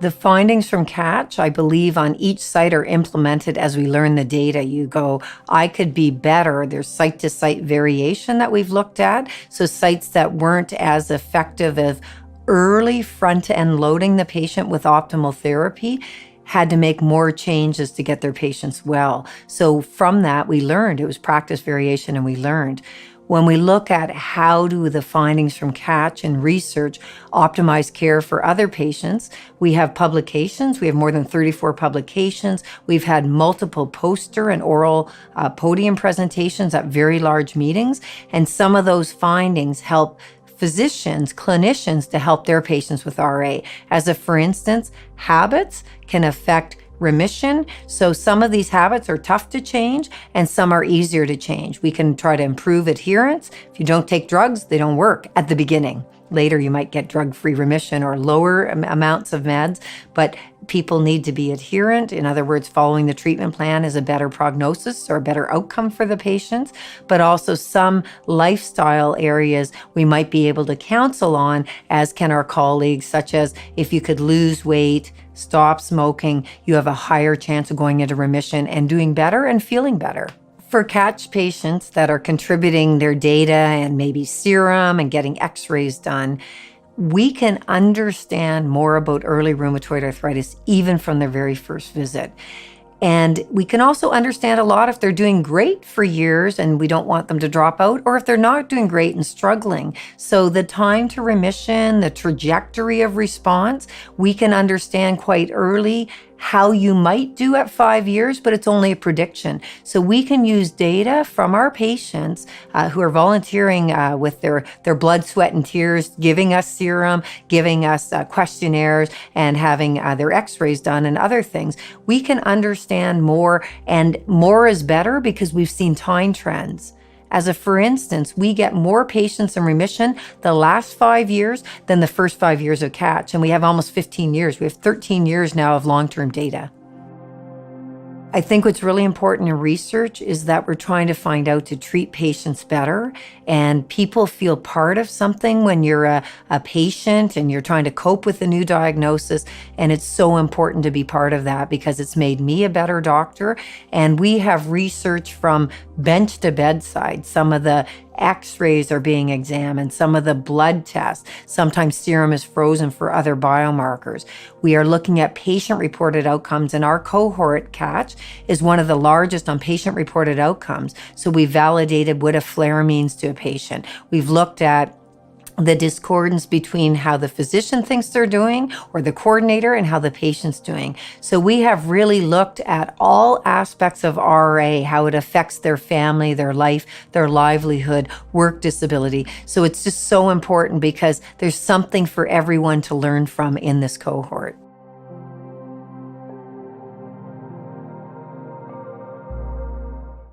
The findings from Catch, I believe, on each site are implemented as we learn the data. You go, I could be better. There's site-to-site variation that we've looked at. So sites that weren't as effective as early front-end loading the patient with optimal therapy had to make more changes to get their patients well. So from that, we learned. It was practice variation, and we learned. When we look at how do the findings from Catch and research optimize care for other patients, we have publications. We have more than 34 publications. We've had multiple poster and oral podium presentations at very large meetings. And some of those findings help physicians, clinicians to help their patients with RA. For instance, habits can affect remission. So some of these habits are tough to change and some are easier to change. We can try to improve adherence. If you don't take drugs, they don't work at the beginning. Later, you might get drug-free remission or lower amounts of meds, but people need to be adherent. In other words, following the treatment plan is a better prognosis or a better outcome for the patients, but also some lifestyle areas we might be able to counsel on, as can our colleagues, such as if you could lose weight, stop smoking, you have a higher chance of going into remission and doing better and feeling better. For Catch patients that are contributing their data and maybe serum and getting x-rays done, we can understand more about early rheumatoid arthritis even from their very first visit. And we can also understand a lot if they're doing great for years and we don't want them to drop out, or if they're not doing great and struggling. So the time to remission, the trajectory of response, we can understand quite early how you might do at 5 years, but it's only a prediction. So we can use data from our patients who are volunteering with their blood, sweat, and tears, giving us serum, giving us questionnaires, and having their x-rays done and other things. We can understand more, and more is better because we've seen time trends. For instance, we get more patients in remission the last 5 years than the first 5 years of Catch, and we have almost 15 years. We have 13 years now of long-term data. I think what's really important in research is that we're trying to find out to treat patients better, and people feel part of something when you're a patient and you're trying to cope with a new diagnosis, and it's so important to be part of that because it's made me a better doctor. And we have research from bench to bedside. Some of the x-rays are being examined, some of the blood tests, sometimes serum is frozen for other biomarkers. We are looking at patient-reported outcomes, and our cohort, Catch, is one of the largest on patient-reported outcomes. So we validated what a flare means to a patient. We've looked at the discordance between how the physician thinks they're doing or the coordinator and how the patient's doing. So we have really looked at all aspects of RA, how it affects their family, their life, their livelihood, work disability. So it's just so important because there's something for everyone to learn from in this cohort.